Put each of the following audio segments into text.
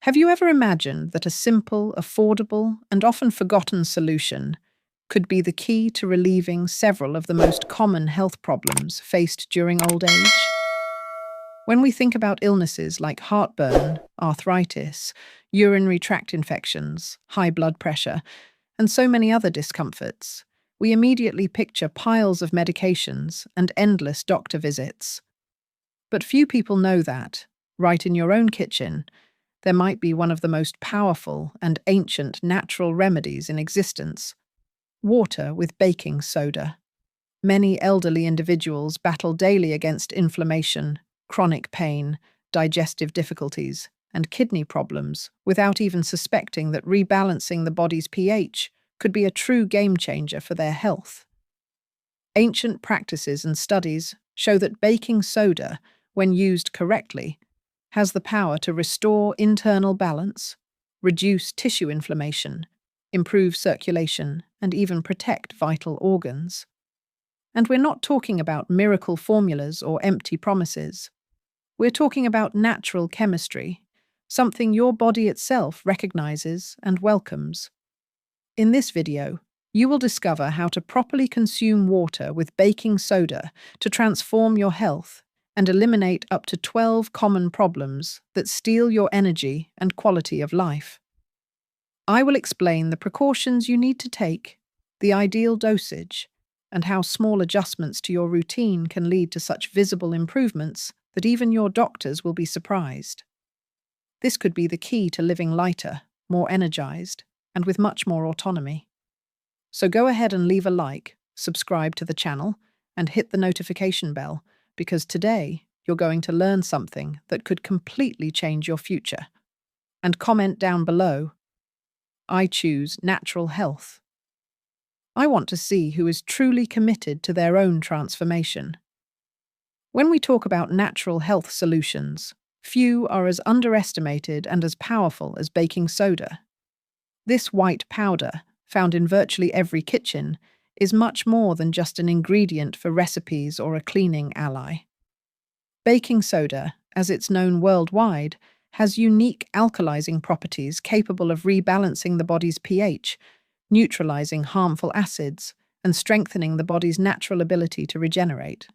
Have you ever imagined that a simple, affordable, and often forgotten solution could be the key to relieving several of the most common health problems faced during old age? When we think about illnesses like heartburn, arthritis, urinary tract infections, high blood pressure, and so many other discomforts, we immediately picture piles of medications and endless doctor visits. But few people know that, right in your own kitchen, there might be one of the most powerful and ancient natural remedies in existence: water with baking soda. Many elderly individuals battle daily against inflammation, chronic pain, digestive difficulties, and kidney problems without even suspecting that rebalancing the body's pH could be a true game changer for their health. Ancient practices and studies show that baking soda, when used correctly, has the power to restore internal balance, reduce tissue inflammation, improve circulation, and even protect vital organs. And we're not talking about miracle formulas or empty promises. We're talking about natural chemistry, something your body itself recognizes and welcomes. In this video, you will discover how to properly consume water with baking soda to transform your health and eliminate up to 12 common problems that steal your energy and quality of life. I will explain the precautions you need to take, the ideal dosage, and how small adjustments to your routine can lead to such visible improvements that even your doctors will be surprised. This could be the key to living lighter, more energized, and with much more autonomy. So go ahead and leave a like, subscribe to the channel, and hit the notification bell, because today you're going to learn something that could completely change your future. And comment down below, I choose natural health. I want to see who is truly committed to their own transformation. When we talk about natural health solutions, few are as underestimated and as powerful as baking soda. This white powder, found in virtually every kitchen, is much more than just an ingredient for recipes or a cleaning ally. Baking soda, as it's known worldwide, has unique alkalizing properties capable of rebalancing the body's pH, neutralizing harmful acids, and strengthening the body's natural ability to regenerate.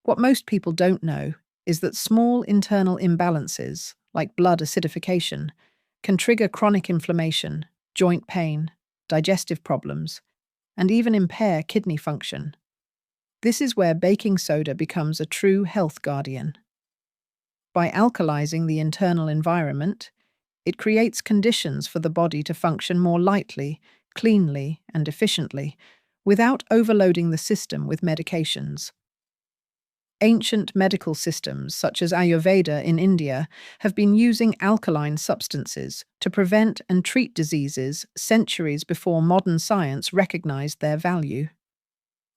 What most people don't know is that small internal imbalances, like blood acidification, can trigger chronic inflammation, joint pain, digestive problems, and even impair kidney function. This is where baking soda becomes a true health guardian. By alkalizing the internal environment, it creates conditions for the body to function more lightly, cleanly, and efficiently, without overloading the system with medications. Ancient medical systems, such as Ayurveda in India, have been using alkaline substances to prevent and treat diseases centuries before modern science recognized their value.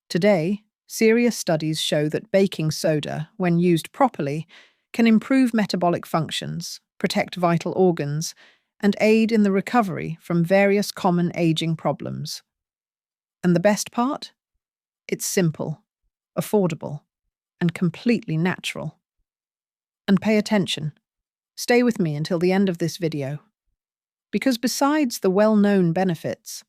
Today, serious studies show that baking soda, when used properly, can improve metabolic functions, protect vital organs, and aid in the recovery from various common aging problems. And the best part? It's simple, affordable, and completely natural. And pay attention. Stay with me until the end of this video. Because besides the well-known benefits,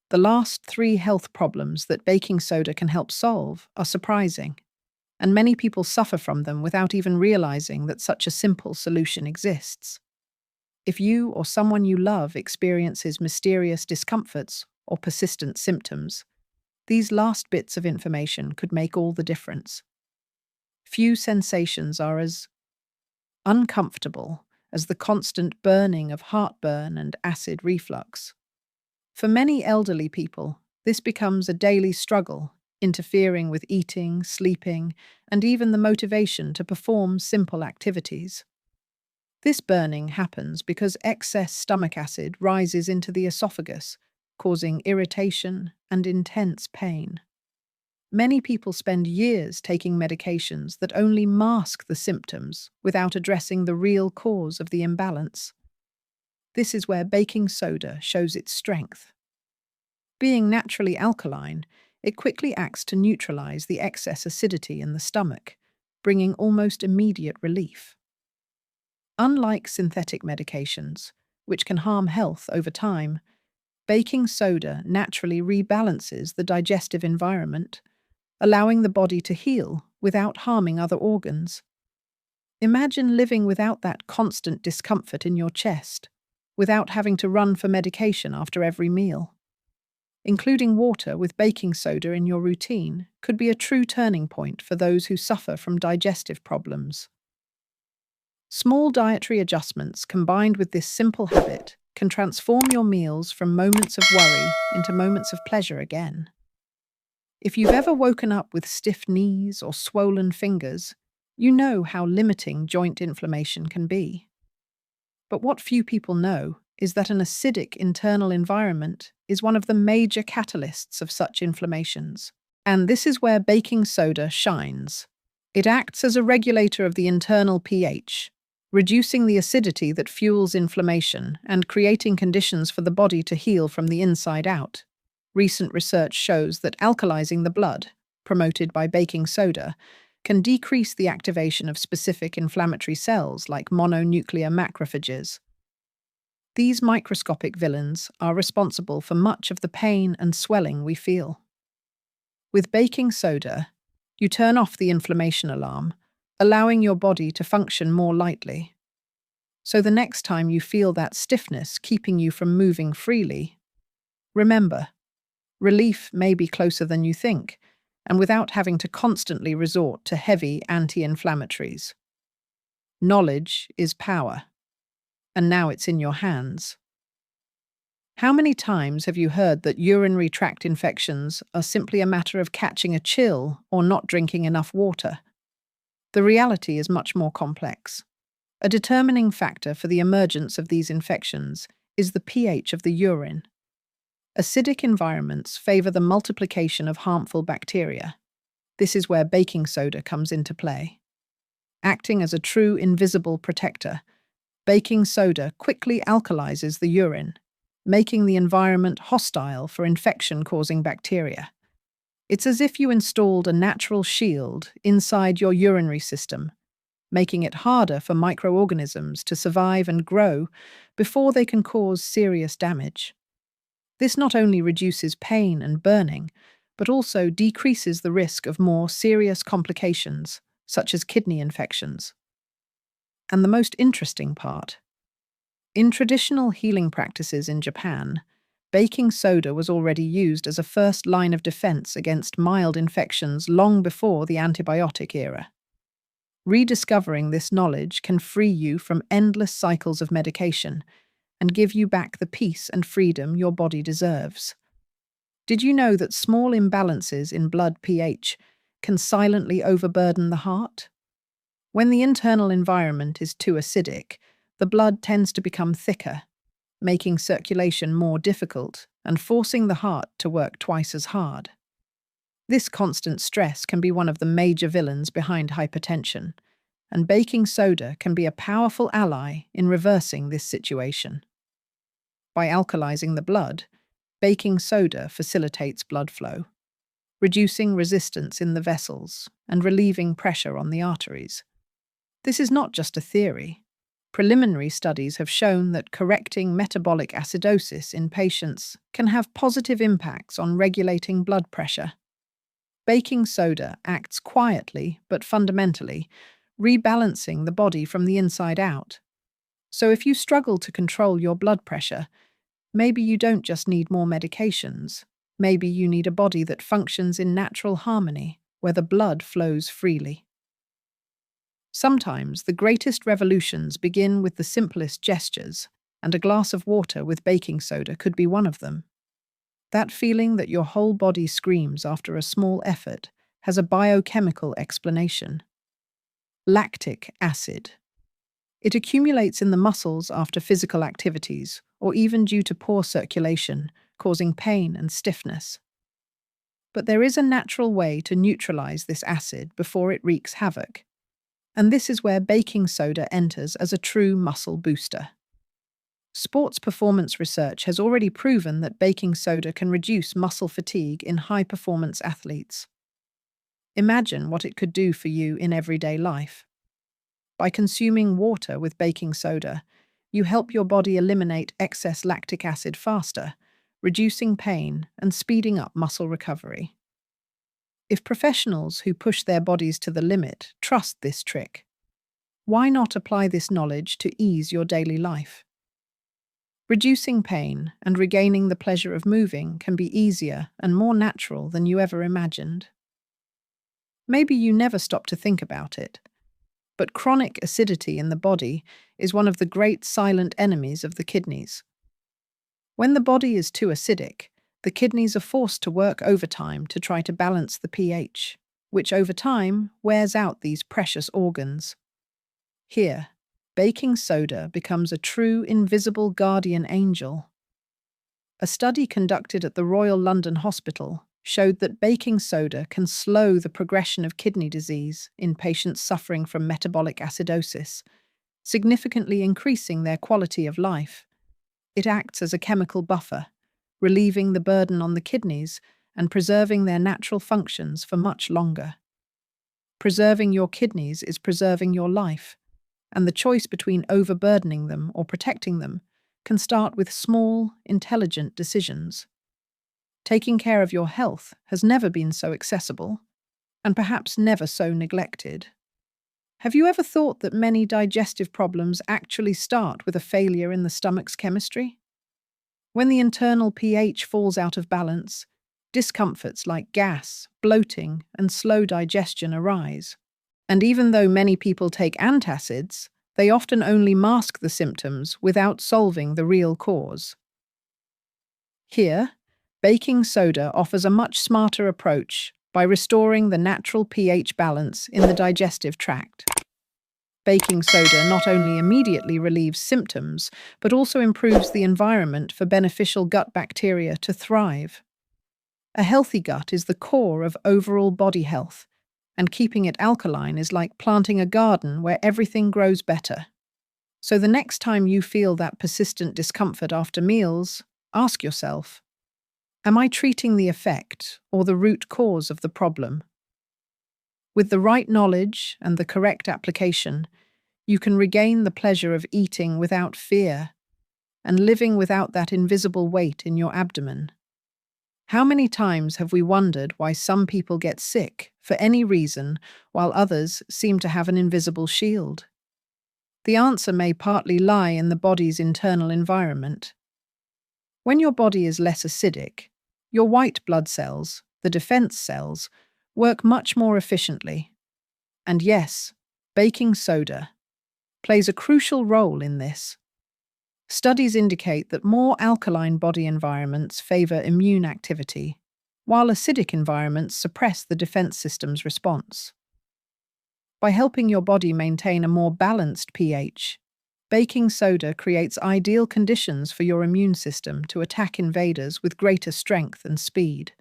the last 3 health problems that baking soda can help solve are surprising, and many people suffer from them without even realizing that such a simple solution exists. If you or someone you love experiences mysterious discomforts or persistent symptoms, these last bits of information could make all the difference. Few sensations are as uncomfortable as the constant burning of heartburn and acid reflux. For many elderly people, this becomes a daily struggle, interfering with eating, sleeping, and even the motivation to perform simple activities. This burning happens because excess stomach acid rises into the esophagus, causing irritation and intense pain. Many people spend years taking medications that only mask the symptoms without addressing the real cause of the imbalance. This is where baking soda shows its strength. Being naturally alkaline, it quickly acts to neutralize the excess acidity in the stomach, bringing almost immediate relief. Unlike synthetic medications, which can harm health over time, baking soda naturally rebalances the digestive environment, allowing the body to heal without harming other organs. Imagine living without that constant discomfort in your chest, without having to run for medication after every meal. Including water with baking soda in your routine could be a true turning point for those who suffer from digestive problems. Small dietary adjustments combined with this simple habit can transform your meals from moments of worry into moments of pleasure again. If you've ever woken up with stiff knees or swollen fingers, you know how limiting joint inflammation can be. But what few people know is that an acidic internal environment is one of the major catalysts of such inflammations. And this is where baking soda shines. It acts as a regulator of the internal pH, reducing the acidity that fuels inflammation and creating conditions for the body to heal from the inside out. Recent research shows that alkalizing the blood, promoted by baking soda, can decrease the activation of specific inflammatory cells like mononuclear macrophages. These microscopic villains are responsible for much of the pain and swelling we feel. With baking soda, you turn off the inflammation alarm, allowing your body to function more lightly. So the next time you feel that stiffness keeping you from moving freely, remember, relief may be closer than you think, and without having to constantly resort to heavy anti-inflammatories. Knowledge is power, and now it's in your hands. How many times have you heard that urinary tract infections are simply a matter of catching a chill or not drinking enough water? The reality is much more complex. A determining factor for the emergence of these infections is the pH of the urine. Acidic environments favor the multiplication of harmful bacteria. This is where baking soda comes into play. Acting as a true invisible protector, baking soda quickly alkalizes the urine, making the environment hostile for infection-causing bacteria. It's as if you installed a natural shield inside your urinary system, making it harder for microorganisms to survive and grow before they can cause serious damage. This not only reduces pain and burning, but also decreases the risk of more serious complications, such as kidney infections. And the most interesting part, in traditional healing practices in Japan, baking soda was already used as a first line of defense against mild infections long before the antibiotic era. Rediscovering this knowledge can free you from endless cycles of medication and give you back the peace and freedom your body deserves. Did you know that small imbalances in blood pH can silently overburden the heart? When the internal environment is too acidic, the blood tends to become thicker, making circulation more difficult and forcing the heart to work twice as hard. This constant stress can be one of the major villains behind hypertension, and baking soda can be a powerful ally in reversing this situation. By alkalizing the blood, baking soda facilitates blood flow, reducing resistance in the vessels and relieving pressure on the arteries. This is not just a theory. Preliminary studies have shown that correcting metabolic acidosis in patients can have positive impacts on regulating blood pressure. Baking soda acts quietly but fundamentally, rebalancing the body from the inside out. So if you struggle to control your blood pressure, maybe you don't just need more medications. Maybe you need a body that functions in natural harmony, where the blood flows freely. Sometimes the greatest revolutions begin with the simplest gestures, and a glass of water with baking soda could be one of them. That feeling that your whole body screams after a small effort has a biochemical explanation. Lactic acid. It accumulates in the muscles after physical activities, or even due to poor circulation, causing pain and stiffness. But there is a natural way to neutralize this acid before it wreaks havoc. And this is where baking soda enters as a true muscle booster. Sports performance research has already proven that baking soda can reduce muscle fatigue in high-performance athletes. Imagine what it could do for you in everyday life. By consuming water with baking soda, you help your body eliminate excess lactic acid faster, reducing pain and speeding up muscle recovery. If professionals who push their bodies to the limit trust this trick, why not apply this knowledge to ease your daily life? Reducing pain and regaining the pleasure of moving can be easier and more natural than you ever imagined. Maybe you never stop to think about it, but chronic acidity in the body is one of the great silent enemies of the kidneys. When the body is too acidic, the kidneys are forced to work overtime to try to balance the pH, which over time wears out these precious organs. Here, baking soda becomes a true invisible guardian angel. A study conducted at the Royal London Hospital showed that baking soda can slow the progression of kidney disease in patients suffering from metabolic acidosis, significantly increasing their quality of life. It acts as a chemical buffer, relieving the burden on the kidneys and preserving their natural functions for much longer. Preserving your kidneys is preserving your life, and the choice between overburdening them or protecting them can start with small, intelligent decisions. Taking care of your health has never been so accessible, and perhaps never so neglected. Have you ever thought that many digestive problems actually start with a failure in the stomach's chemistry? When the internal pH falls out of balance, discomforts like gas, bloating, and slow digestion arise. And even though many people take antacids, they often only mask the symptoms without solving the real cause. Here, baking soda offers a much smarter approach by restoring the natural pH balance in the digestive tract. Baking soda not only immediately relieves symptoms, but also improves the environment for beneficial gut bacteria to thrive. A healthy gut is the core of overall body health, and keeping it alkaline is like planting a garden where everything grows better. So the next time you feel that persistent discomfort after meals, ask yourself, am I treating the effect or the root cause of the problem? With the right knowledge and the correct application, you can regain the pleasure of eating without fear and living without that invisible weight in your abdomen. How many times have we wondered why some people get sick for any reason while others seem to have an invisible shield? The answer may partly lie in the body's internal environment. When your body is less acidic, your white blood cells, the defense cells, work much more efficiently. And yes, baking soda plays a crucial role in this. Studies indicate that more alkaline body environments favor immune activity, while acidic environments suppress the defense system's response. By helping your body maintain a more balanced pH, baking soda creates ideal conditions for your immune system to attack invaders with greater strength and speed.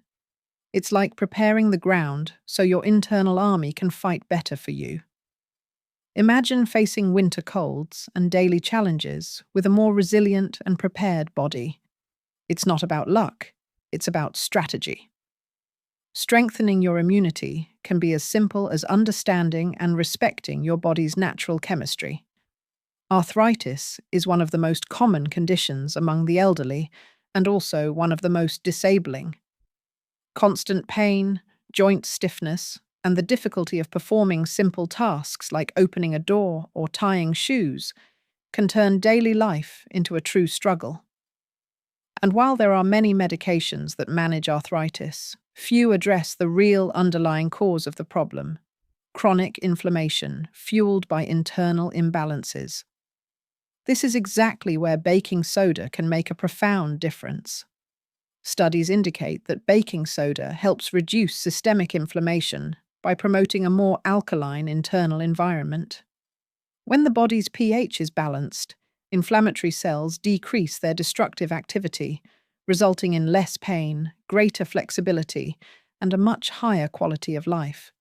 It's like preparing the ground so your internal army can fight better for you. Imagine facing winter colds and daily challenges with a more resilient and prepared body. It's not about luck, it's about strategy. Strengthening your immunity can be as simple as understanding and respecting your body's natural chemistry. Arthritis is one of the most common conditions among the elderly and also one of the most disabling. Constant pain, joint stiffness, and the difficulty of performing simple tasks like opening a door or tying shoes can turn daily life into a true struggle. And while there are many medications that manage arthritis, few address the real underlying cause of the problem: chronic inflammation fueled by internal imbalances. This is exactly where baking soda can make a profound difference. Studies indicate that baking soda helps reduce systemic inflammation by promoting a more alkaline internal environment. When the body's pH is balanced, inflammatory cells decrease their destructive activity, resulting in less pain, greater flexibility, and a much higher quality of life.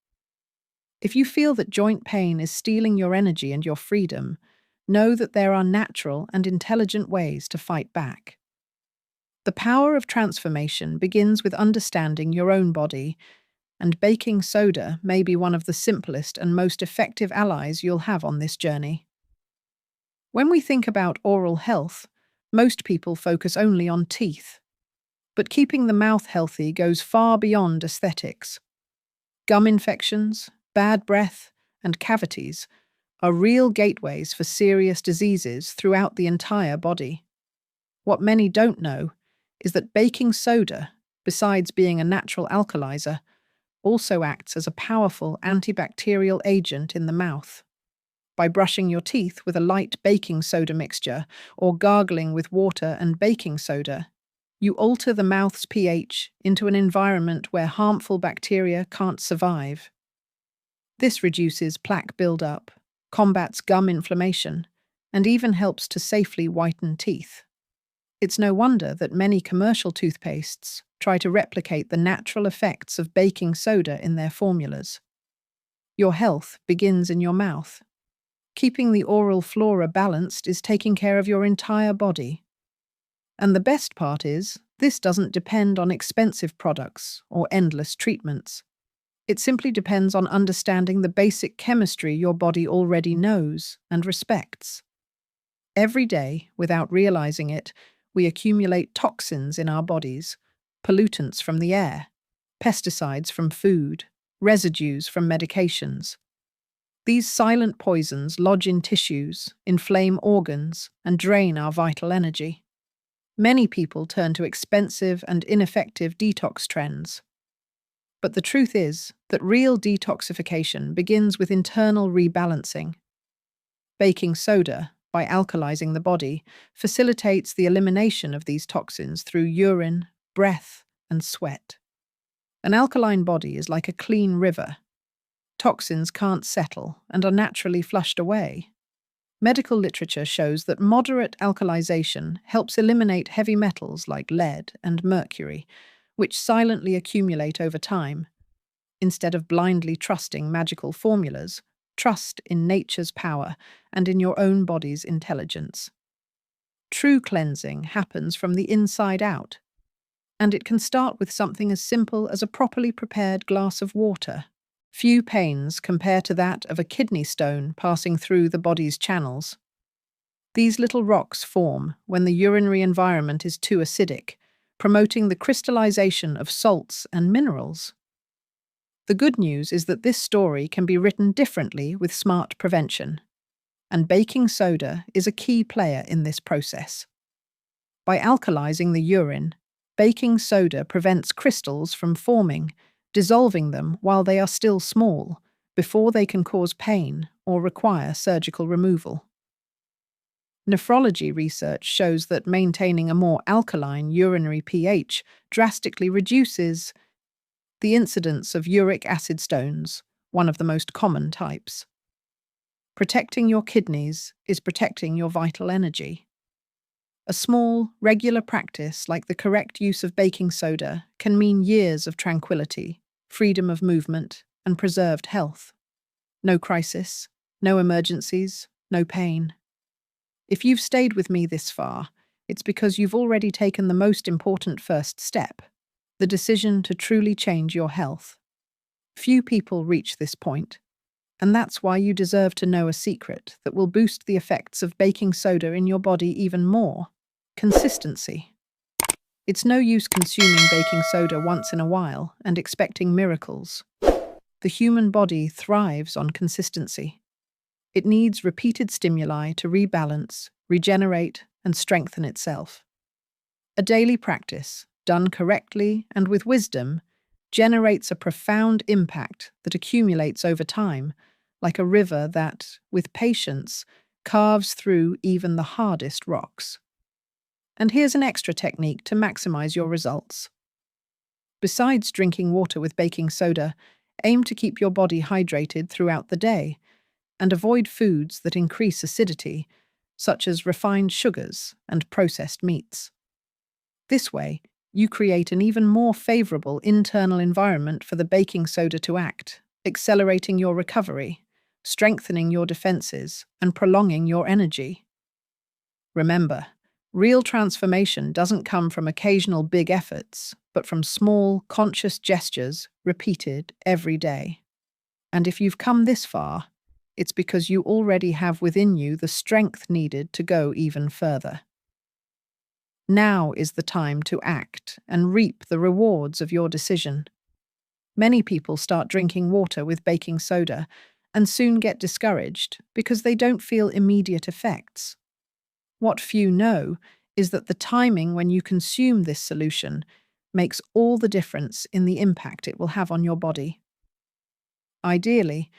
If you feel that joint pain is stealing your energy and your freedom, know that there are natural and intelligent ways to fight back. The power of transformation begins with understanding your own body and baking soda may be one of the simplest and most effective allies you'll have on this journey. When we think about oral health, most people focus only on teeth. But keeping the mouth healthy goes far beyond aesthetics. Gum infections, bad breath, and cavities are real gateways for serious diseases throughout the entire body. What many don't know is that baking soda, besides being a natural alkalizer, also acts as a powerful antibacterial agent in the mouth. By brushing your teeth with a light baking soda mixture or gargling with water and baking soda, you alter the mouth's pH into an environment where harmful bacteria can't survive. This reduces plaque buildup, combats gum inflammation, and even helps to safely whiten teeth. It's no wonder that many commercial toothpastes try to replicate the natural effects of baking soda in their formulas. Your health begins in your mouth. Keeping the oral flora balanced is taking care of your entire body. And the best part is, this doesn't depend on expensive products or endless treatments. It simply depends on understanding the basic chemistry your body already knows and respects. Every day, without realizing it, we accumulate toxins in our bodies, pollutants from the air, pesticides from food, residues from medications. These silent poisons lodge in tissues, inflame organs, and drain our vital energy. Many people turn to expensive and ineffective detox trends. But the truth is that real detoxification begins with internal rebalancing. Baking soda, by alkalizing the body, facilitates the elimination of these toxins through urine, breath, and sweat. An alkaline body is like a clean river. Toxins can't settle and are naturally flushed away. Medical literature shows that moderate alkalization helps eliminate heavy metals like lead and mercury, which silently accumulate over time. Instead of blindly trusting magical formulas, trust in nature's power and in your own body's intelligence. True cleansing happens from the inside out, and it can start with something as simple as a properly prepared glass of water. Few pains compare to that of a kidney stone passing through the body's channels. These little rocks form when the urinary environment is too acidic, promoting the crystallization of salts and minerals. The good news is that this story can be written differently with smart prevention, and baking soda is a key player in this process. By alkalizing the urine, baking soda prevents crystals from forming, dissolving them while they are still small, before they can cause pain or require surgical removal. Nephrology research shows that maintaining a more alkaline urinary pH drastically reduces the incidence of uric acid stones, one of the most common types. Protecting your kidneys is protecting your vital energy. A small, regular practice like the correct use of baking soda can mean years of tranquility, freedom of movement, and preserved health. No crisis, no emergencies, no pain. If you've stayed with me this far, it's because you've already taken the most important first step, the decision to truly change your health. Few people reach this point, and that's why you deserve to know a secret that will boost the effects of baking soda in your body even more. Consistency. It's no use consuming baking soda once in a while and expecting miracles. The human body thrives on consistency. It needs repeated stimuli to rebalance, regenerate, and strengthen itself. A daily practice, done correctly and with wisdom, generates a profound impact that accumulates over time, like a river that, with patience, carves through even the hardest rocks. And here's an extra technique to maximize your results. Besides drinking water with baking soda, aim to keep your body hydrated throughout the day and avoid foods that increase acidity, such as refined sugars and processed meats. This way, you create an even more favorable internal environment for the baking soda to act, accelerating your recovery, strengthening your defenses, and prolonging your energy. Remember, Real transformation doesn't come from occasional big efforts, but from small, conscious gestures repeated every day. And if you've come this far, it's because you already have within you the strength needed to go even further. Now is the time to act and reap the rewards of your decision. Many people start drinking water with baking soda and soon get discouraged because they don't feel immediate effects. What few know is that the timing when you consume this solution makes all the difference in the impact it will have on your body. Ideally,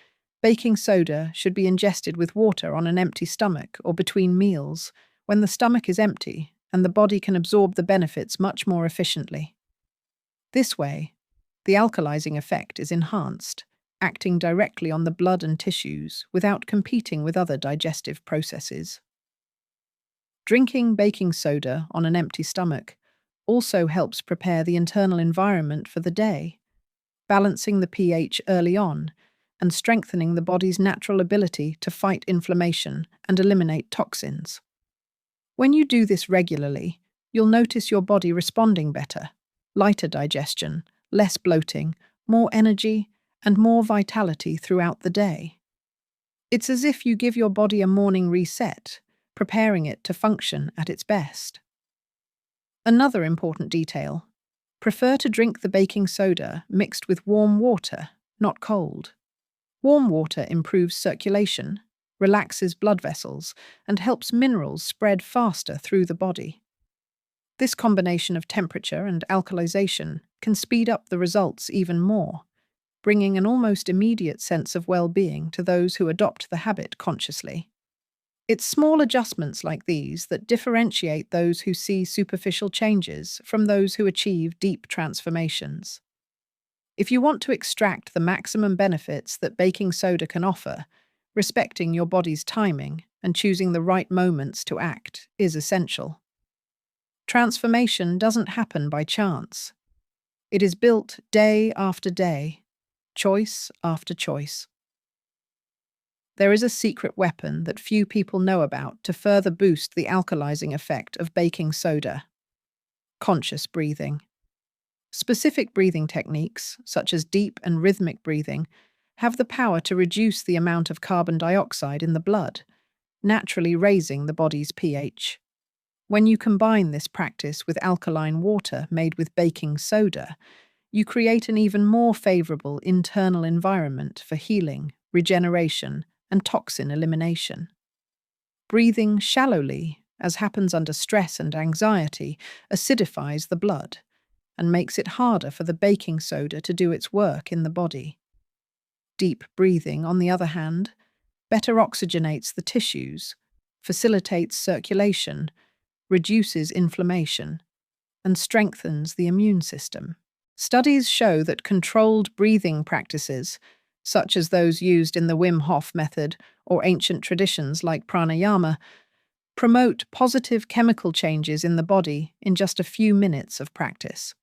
baking soda should be ingested with water on an empty stomach or between meals when the stomach is empty and the body can absorb the benefits much more efficiently. This way, the alkalizing effect is enhanced, acting directly on the blood and tissues without competing with other digestive processes. Drinking baking soda on an empty stomach also helps prepare the internal environment for the day, balancing the pH early on and strengthening the body's natural ability to fight inflammation and eliminate toxins. When you do this regularly, you'll notice your body responding better, lighter digestion, less bloating, more energy, and more vitality throughout the day. It's as if you give your body a morning reset, preparing it to function at its best. Another important detail: prefer to drink the baking soda mixed with warm water, not cold. Warm water improves circulation, relaxes blood vessels, and helps minerals spread faster through the body. This combination of temperature and alkalization can speed up the results even more, bringing an almost immediate sense of well-being to those who adopt the habit consciously. It's small adjustments like these that differentiate those who see superficial changes from those who achieve deep transformations. If you want to extract the maximum benefits that baking soda can offer, respecting your body's timing and choosing the right moments to act is essential. Transformation doesn't happen by chance. It is built day after day, choice after choice. There is a secret weapon that few people know about to further boost the alkalizing effect of baking soda: conscious breathing. Specific breathing techniques, such as deep and rhythmic breathing, have the power to reduce the amount of carbon dioxide in the blood, naturally raising the body's pH. When you combine this practice with alkaline water made with baking soda, you create an even more favorable internal environment for healing, regeneration, and toxin elimination. Breathing shallowly, as happens under stress and anxiety, acidifies the blood and makes it harder for the baking soda to do its work in the body. Deep breathing, on the other hand, better oxygenates the tissues, facilitates circulation, reduces inflammation, and strengthens the immune system. Studies show that controlled breathing practices, such as those used in the Wim Hof method or ancient traditions like pranayama, promote positive chemical changes in the body in just a few minutes of practice.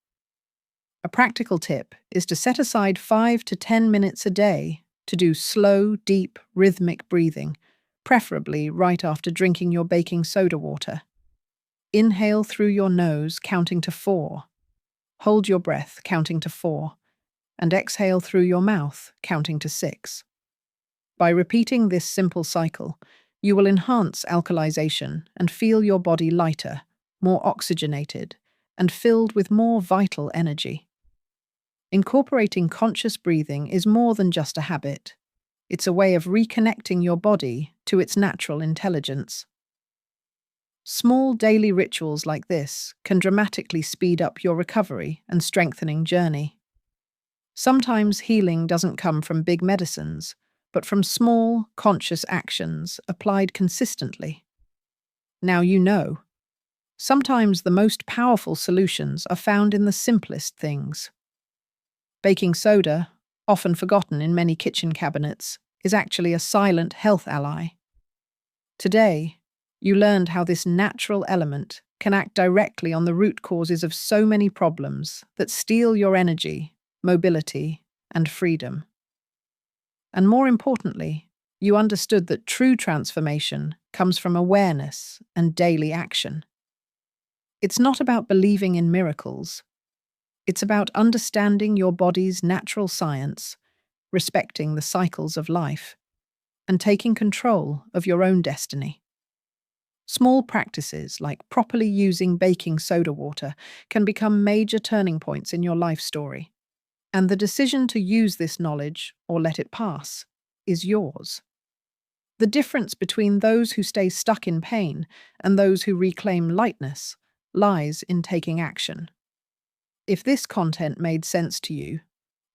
A practical tip is to set aside 5 to 10 minutes a day to do slow, deep, rhythmic breathing, preferably right after drinking your baking soda water. Inhale through your nose, counting to 4. Hold your breath, counting to 4. And exhale through your mouth, counting to 6. By repeating this simple cycle, you will enhance alkalization and feel your body lighter, more oxygenated, and filled with more vital energy. Incorporating conscious breathing is more than just a habit. It's a way of reconnecting your body to its natural intelligence. Small daily rituals like this can dramatically speed up your recovery and strengthening journey. Sometimes healing doesn't come from big medicines, but from small, conscious actions applied consistently. Now you know. Sometimes the most powerful solutions are found in the simplest things. Baking soda, often forgotten in many kitchen cabinets, is actually a silent health ally. Today, you learned how this natural element can act directly on the root causes of so many problems that steal your energy, mobility, and freedom. And more importantly, you understood that true transformation comes from awareness and daily action. It's not about believing in miracles. It's about understanding your body's natural science, respecting the cycles of life, and taking control of your own destiny. Small practices like properly using baking soda water can become major turning points in your life story. And the decision to use this knowledge or let it pass is yours. The difference between those who stay stuck in pain and those who reclaim lightness lies in taking action. If this content made sense to you,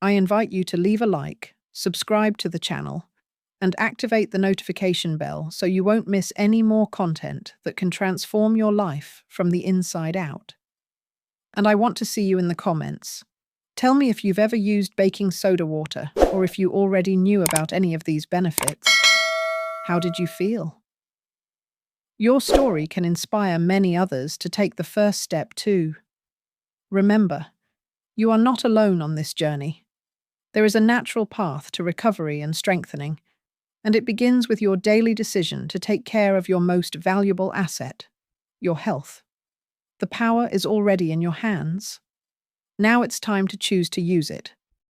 I invite you to leave a like, subscribe to the channel, and activate the notification bell so you won't miss any more content that can transform your life from the inside out. And I want to see you in the comments. Tell me if you've ever used baking soda water or if you already knew about any of these benefits. How did you feel? Your story can inspire many others to take the first step too. Remember, you are not alone on this journey. There is a natural path to recovery and strengthening, and it begins with your daily decision to take care of your most valuable asset, your health. The power is already in your hands. Now it's time to choose to use it.